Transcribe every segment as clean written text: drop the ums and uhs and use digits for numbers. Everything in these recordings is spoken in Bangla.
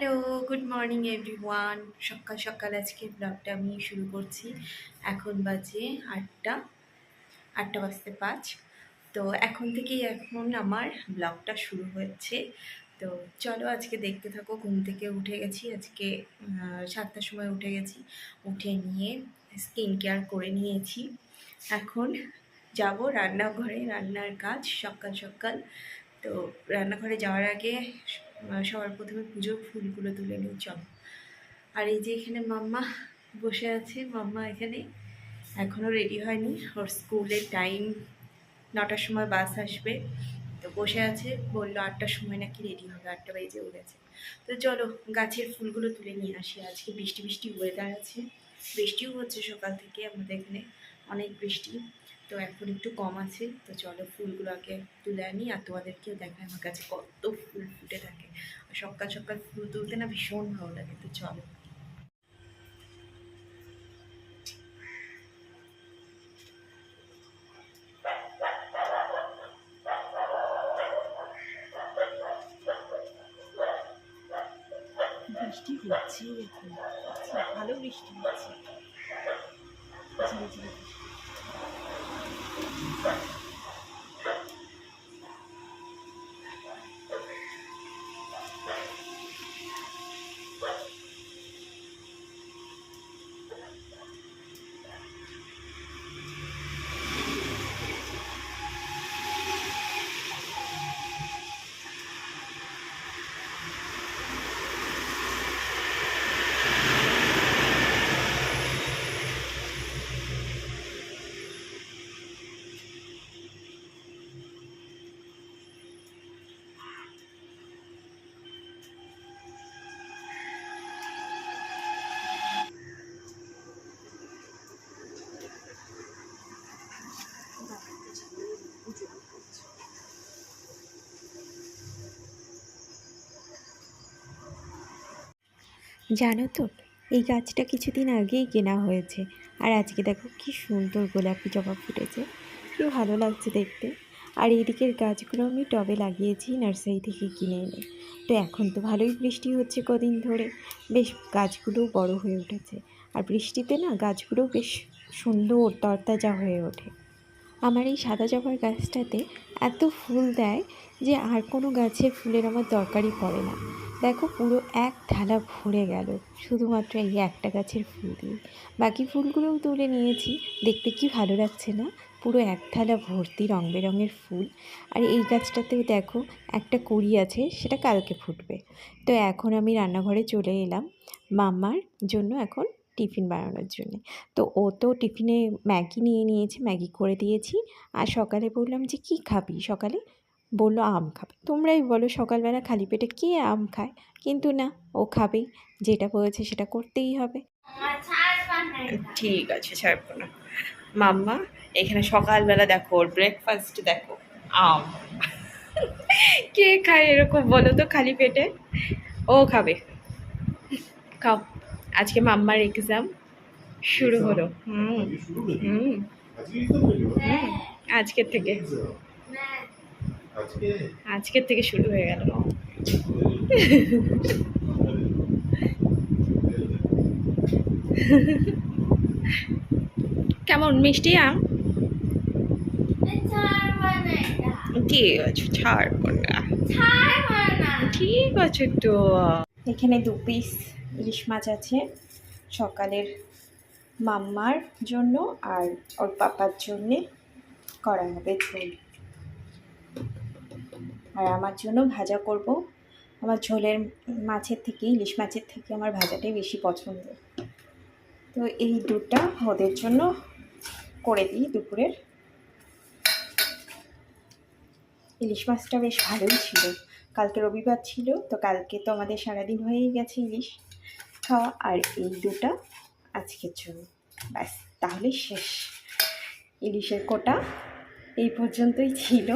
Hello, good morning everyone. সকাল সকাল আজকে ব্লগটা আমি শুরু করছি। এখন বাজে ৮টা বাজতে ৫। তো এখন আমার ব্লগটা শুরু হচ্ছে। তো চলো আজকে দেখতে থাকো। ঘুম থেকে উঠে গেছি আজকে ৭টার সময় উঠে গেছি। উঠে নিয়ে স্কিন কেয়ার করে নিয়েছি। এখন যাব রান্নাঘরে, রান্নার কাজ সকাল সকাল। তো রান্নাঘরে যাওয়ার আগে সবার প্রথমে পুজোর ফুলগুলো তুলে নিই চলো। আর এই যে এখানে মাম্মা বসে আছে। মাম্মা এখানে এখনও রেডি হয়নি, ওর স্কুলের টাইম ৯টার সময় বাস আসবে। তো বসে আছে, বললো ৮টার সময় নাকি রেডি হবে, ৮টা বেজেও গেছে। তো চলো গাছের ফুলগুলো তুলে নিয়ে আসি। আজকে বৃষ্টি বৃষ্টি ওয়েদার আছে, বৃষ্টিও হচ্ছে সকাল থেকে আমাদের এখানে, অনেক বৃষ্টি। তো এখন একটু কম আছে। তো চলো ফুলগুলো আগে তুলে আনি আর তোমাদেরকেও দেখায় আমার কাছে কত ফুল ফুটে থাকে। আর সকাল সকাল ফুল তুলতে না ভীষণ ভালো লাগে। তো চলো। বৃষ্টি হচ্ছে এখন, ভালো বৃষ্টি হচ্ছে, ঝিরিঝিরি বৃষ্টি। জানো তো, এই গাছটা কিছুদিন আগেই কেনা হয়েছে। আর আজকে দেখো কি সুন্দর গোলাপি জবা ফুটেছে, কি ভালো লাগছে দেখতে। আর এইদিকের গাছগুলো আমি টবে লাগিয়েছি নার্সারি থেকে কিনে এনে। তো এখন তো ভালোই বৃষ্টি হচ্ছে কদিন ধরে, বেশ গাছগুলোও বড় হয়ে উঠেছে। আর বৃষ্টিতে না গাছগুলো বেশ সুন্দর তরতাজা হয়ে ওঠে। আমার এই সাদা জবার গাছটাতে এত ফুল দেয় যে আর কোনো গাছের ফুলের আমার দরকারই পড়ে না। দেখো পুরো এক থালা ভরে গেল শুধুমাত্র এই একটা গাছের ফুল দিয়ে। বাকি ফুলগুলোও তুলে নিয়েছি, দেখতে কি ভালো লাগছে না, পুরো এক থালা ভর্তি রং বেরঙের ফুল। আর এই গাছটাতেও দেখো একটা কুঁড়ি আছে, সেটা কালকে ফুটবে। তো এখন আমি রান্নাঘরে চলে এলাম মাম্মার জন্য এখন টিফিন বানানোর জন্য। তো ও তো টিফিনে ম্যাগি নিয়ে নিয়েছে, ম্যাগি করে দিয়েছি। আর সকালে বললাম যে কী খাবি সকালে, বললো আম খাবে। তোমরাই বলো সকালবেলা খালি পেটে কে আম খায়, কিন্তু না, ও খাবেই, যেটা বলেছে সেটা করতেই হবে। ঠিক আছে, ছাড়বো না। মাম্মা এখানে সকালবেলা দেখো ওর ব্রেকফাস্ট দেখো, আম। কে খায় এরকম বলো তো খালি পেটে? ও খাবে, খাও। আজকে মাম্মার এক্সাম শুরু হলো। হুম, আজকের থেকে, আজকের থেকে শুরু হয়ে গেল। কেমন মিষ্টি আম? ঠিক আছে, ছাড়বো না, ঠিক আছে। তো এখানে 2 পিস ইলিশ মাছ আছে, সকালের মাম্মার জন্য আর ওর পাপার জন্যে করা হবে ঝোল। আর আমার জন্য ভাজা করব। আমার ঝোলের মাছের থেকে, ইলিশ মাছের থেকে আমার ভাজাটাই বেশি পছন্দ। তো এই দুটা ওদের জন্য করে দিই দুপুরের। ইলিশ মাছটা বেশ ভালোই ছিল, কালকে রবিবার ছিল, তো কালকে তো আমাদের সারাদিন হয়েই গেছে ইলিশ খাওয়া। আর এই দুটা আজকের জন্য, ব্যাস তাহলে শেষ। ইলিশের কোটা এই পর্যন্তই ছিল।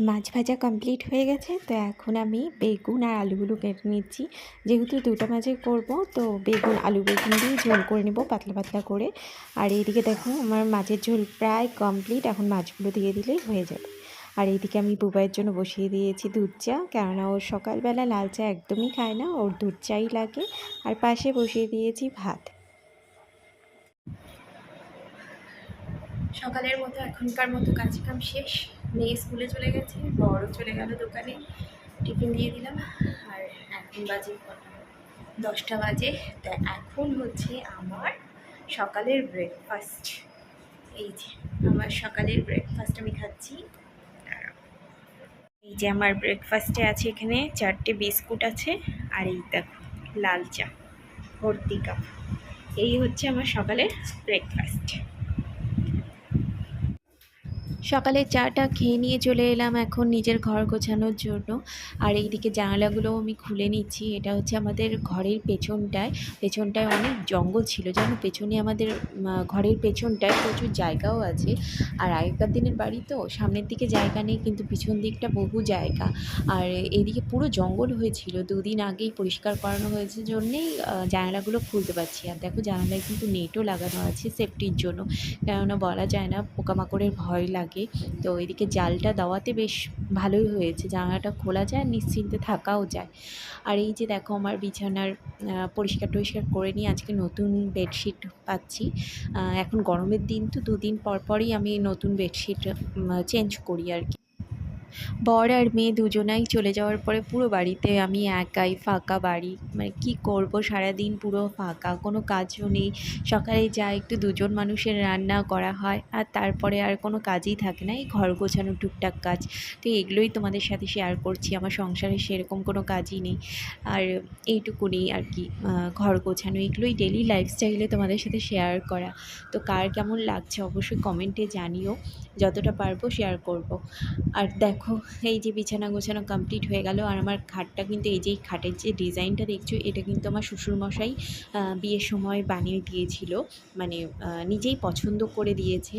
মাছ ভাজা কমপ্লিট হয়ে গেছে। তো এখন আমি বেগুন আর আলুগুলো কেটে নিচ্ছি, যেহেতু দুটো মাছে করব, তো বেগুন আলু বেগুন দিয়ে ঝোল করে নেব পাতলা পাতলা করে। আর এইদিকে দেখো আমার মাছের ঝোল প্রায় কমপ্লিট, এখন মাছগুলো দিয়ে দিলেই হয়ে যাবে। আর এইদিকে আমি বুবাইয়ের জন্য বসিয়ে দিয়েছি দুধ চা, কেননা ওর সকালবেলা লাল চা একদমই খায় না, ওর দুধ চাই লাগে। আর পাশে বসিয়ে দিয়েছি ভাত। সকালের মতো এখনকার মতো কাজকাম শেষ। মেয়ে স্কুলে চলে গেছে, বড় চলে গেল দোকানে, টিফিন দিয়ে দিলাম। আর এখন বাজে 10টা বাজে। তা এখন হচ্ছে আমার সকালের ব্রেকফাস্ট। এই যে আমার সকালের ব্রেকফাস্ট আমি খাচ্ছি। এই যে আমার ব্রেকফাস্টে আছে এখানে 4টে বিস্কুট আছে, আর এই দেখো লাল চা ভর্তি কাপ। এই হচ্ছে আমার সকালের ব্রেকফাস্ট। সকালে চাটা খেয়ে নিয়ে চলে এলাম এখন নিজের ঘর গোছানোর জন্য। আর এইদিকে জানালাগুলো আমি খুলে নিচ্ছি। এটা হচ্ছে আমাদের ঘরের পেছনটায় অনেক জঙ্গল ছিল, জানো, পেছনে আমাদের ঘরের পেছনটায় প্রচুর জায়গাও আছে। আর আগেকার দিনের বাড়ি তো সামনের দিকে জায়গা নেই, কিন্তু পিছন দিকটা বহু জায়গা। আর এইদিকে পুরো জঙ্গল হয়েছিল, 2 দিন আগেই পরিষ্কার করানো হয়েছে জন্যেই জানালাগুলো খুলতে পারছি। আর দেখো জানালায় কিন্তু নেটও লাগানো আছে সেফটির জন্য, কেননা বলা যায় না, পোকামাকড়ের ভয় লাগে। তো এদিকে জালটা দেওয়াতে বেশ ভালোই হয়েছে, জানালাটা খোলা যায়, নিশ্চিন্তে থাকাও যায়। আর এই যে দেখো আমার বিছানার পরিষ্কার টরিষ্কার করে নিয়ে আজকে নতুন বেডশিট পাচ্ছি। এখন গরমের দিন তো 2 দিন পর পরই আমি নতুন বেডশিট চেঞ্জ করি আর কি। বর আর মেয়ে দুজনাই চলে যাওয়ার পরে পুরো বাড়িতে আমি একাই, ফাঁকা বাড়ি, মানে কী করবো, সারাদিন পুরো ফাঁকা, কোনো কাজও নেই। সকালে যা একটু 2জন মানুষের রান্না করা হয়, আর তারপরে আর কোনো কাজই থাকে না, এই ঘর গোছানো টুকটাক কাজ। তো এগুলোই তোমাদের সাথে শেয়ার করছি, আমার সংসারে সেরকম কোনো কাজই নেই। আর এইটুকুনি আর কি, ঘর গোছানো, এগুলোই ডেলি লাইফস্টাইলে তোমাদের সাথে শেয়ার করা। তো কার কেমন লাগছে অবশ্যই কমেন্টে জানিও, যতটা পারবো শেয়ার করব। আর দেখো এই যে বিছানা গোছানো কমপ্লিট হয়ে গেল। আর আমার খাটটা কিন্তু, এই যে খাটের যে ডিজাইনটা দেখছো, এটা কিন্তু আমার শ্বশুরমশাই বিয়ের সময় বানিয়ে দিয়েছিল, মানে নিজেই পছন্দ করে দিয়েছে।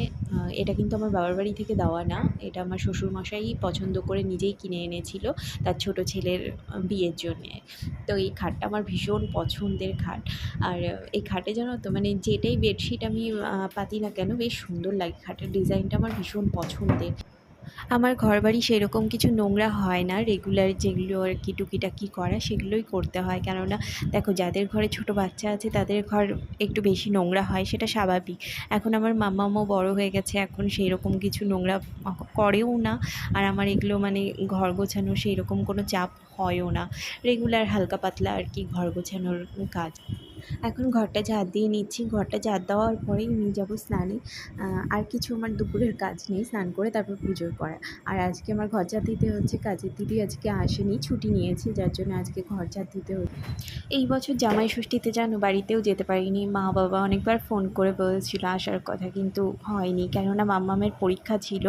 এটা কিন্তু আমার বাবার বাড়ি থেকে দেওয়া না, এটা আমার শ্বশুরমশাই পছন্দ করে নিজেই কিনে এনেছিল তার ছোট ছেলের বিয়ের জন্যে। তো এই খাটটা আমার ভীষণ পছন্দের খাট। আর এই খাটে জানো তো, মানে যেটাই বেডশিট আমি পাতি না কেন, বেশ সুন্দর লাগে, খাটের ডিজাইনটা আমার ভীষণ পছন্দের। আমার ঘরবাড়ি সেরকম কিছু নোংরা হয় না, রেগুলার যেগুলো আর কি টুকিটাকি করা সেগুলোই করতে হয়। কেননা দেখো, যাদের ঘরে ছোট বাচ্চা আছে তাদের ঘর একটু বেশি নোংরা হয়, সেটা স্বাভাবিক। এখন আমার মাম্মামও বড় হয়ে গেছে, এখন সেই রকম কিছু নোংরা করেও না। আর আমার এগুলো মানে ঘর গোছানো সেই রকম কোনো চাপ হয়ও না, রেগুলার হালকা পাতলা আর কি ঘর গোছানোর কাজ। এখন ঘরটা ঝাড় দিয়ে নিচ্ছি, ঘরটা ঝাড় দেওয়ার পরেই নিয়ে যাবো স্নানে। আর কিছু আমার দুপুরের কাজ নেই, স্নান করে তারপর পুজো করা। আর আজকে আমার ঘর ঝাড় দিতে হচ্ছে, কাজের দিদি আজকে আসেনি, ছুটি নিয়েছে, যার জন্য আজকে ঘর ঝাড় দিতে হচ্ছে। এই বছর জামাই ষষ্ঠীতে জানো বাড়িতেও যেতে পারিনি, মা বাবা অনেকবার ফোন করে বলেছিল আসার কথা, কিন্তু হয়নি, কেননা মাম্মামের পরীক্ষা ছিল,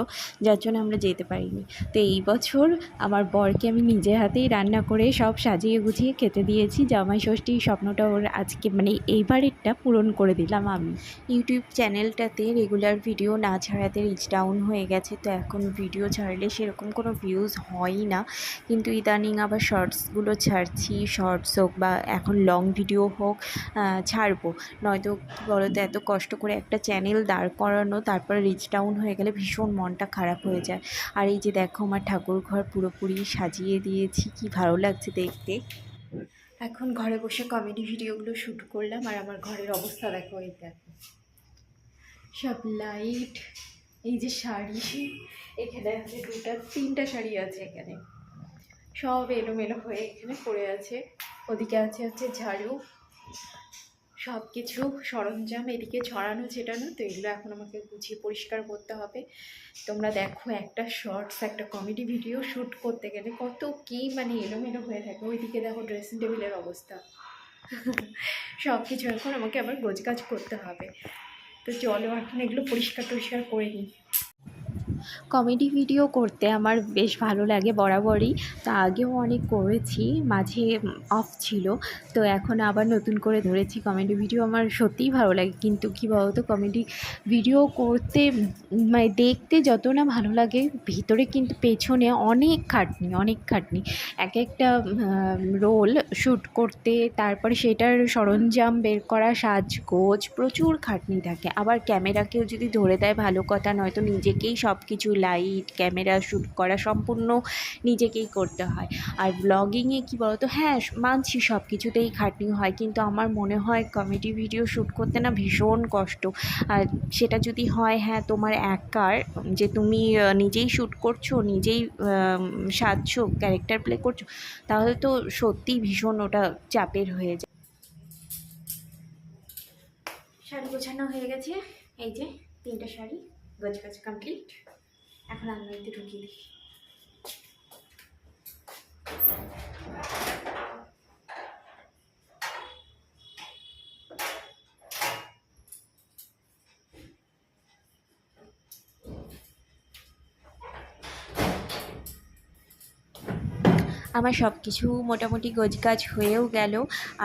যার জন্য আমরা যেতে পারিনি। তো এই বছর আমার বরকে আমি নিজের হাতেই রান্না করে সব সাজিয়ে গুছিয়ে খেতে দিয়েছি। জামাই ষষ্ঠীর স্বপ্নটা ওর আজকে, মানে এইবারেরটা পূরণ করে দিলাম আমি। ইউটিউব চ্যানেলটাতে রেগুলার ভিডিও না ছাড়াতে রিচ ডাউন হয়ে গেছে, তো এখন ভিডিও ছাড়লে সেরকম কোনো ভিউজ হয়ই না। কিন্তু ইদানিং আবার শর্টসগুলো ছাড়ছি, শর্টস হোক বা এখন লং ভিডিও হোক, ছাড়বো। নয়তো কী বলতো, এত কষ্ট করে একটা চ্যানেল দাঁড় করানো, তারপর রিচ ডাউন হয়ে গেলে ভীষণ মনটা খারাপ হয়ে যায়। আর এই যে দেখো আমার ঠাকুর ঘর পুরোপুরি সাজিয়ে দিয়েছি, কি ভালো লাগছে দেখতে। এখন ঘরে বসে কমেডি ভিডিওগুলো শ্যুট করলাম। আর আমার ঘরের অবস্থা দেখো, এই দেখো সব লাইট, এই যে শাড়ি, এখানে আছে 3টা শাড়ি আছে, এখানে সব এলোমেলো হয়ে এখানে পড়ে আছে। ওদিকে হচ্ছে ঝাড়ু, সব কিছু সরঞ্জাম এদিকে ছড়ানো ছেটানো। তো এগুলো এখন আমাকে গুছিয়ে পরিষ্কার করতে হবে। তোমরা দেখো, একটা শর্টস, একটা কমেডি ভিডিও শ্যুট করতে গেলে কত কী মানে এলোমেলো হয়ে থাকে। ওইদিকে দেখো ড্রেসিং টেবিলের অবস্থা, সব কিছু এখন আমাকে আবার গোছগাছ করতে হবে। তো চলো এখন এগুলো পরিষ্কার টরিষ্কার করে নিই। কমেডি ভিডিও করতে আমার বেশ ভালো লাগে বরাবরই, তো আগেও অনেক করেছি, মাঝে অফ ছিল, তো এখন আবার নতুন করে ধরেছি। কমেডি ভিডিও আমার সত্যিই ভালো লাগে, কিন্তু কী বলতো, কমেডি ভিডিও করতে মানে দেখতে যত না ভালো লাগে, ভিতরে কিন্তু পেছনে অনেক খাটনি। এক একটা রোল শ্যুট করতে, তারপরে সেটার সরঞ্জাম বের করা, সাজগোজ, প্রচুর খাটনি থাকে। আবার ক্যামেরাকেও যদি ধরে দেয় ভালো কথা, নয়তো নিজেকেই সব কিছু লাইট ক্যামেরা শ্যুট করা সম্পূর্ণ নিজেকেই করতে হয়। আর ব্লগিংয়ে কী বলতো, হ্যাঁ মানছি সব কিছুতেই খাটনি হয়, কিন্তু আমার মনে হয় কমেডি ভিডিও শ্যুট করতে না ভীষণ কষ্ট। আর সেটা যদি হয় হ্যাঁ তোমার একার, যে তুমি নিজেই শ্যুট করছো, নিজেই সাজছো, ক্যারেক্টার প্লে করছো, তাহলে তো সত্যিই ভীষণ ওটা চাপের হয়ে যায়। শাড়ি গোছানো হয়ে গেছে, এই যে 3টে শাড়ি গোছগাছ কমপ্লিট। এখন আলমারিতে ঢুকিয়ে দিই। আমার সব কিছু মোটামুটি গোছগাছ হয়েও গেল।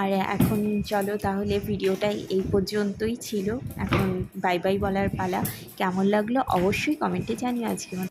আর এখন চলো তাহলে, ভিডিওটা এই পর্যন্তই ছিল। এখন বাই বাই বলার পালা। কেমন লাগলো অবশ্যই কমেন্টে জানিও। আজকে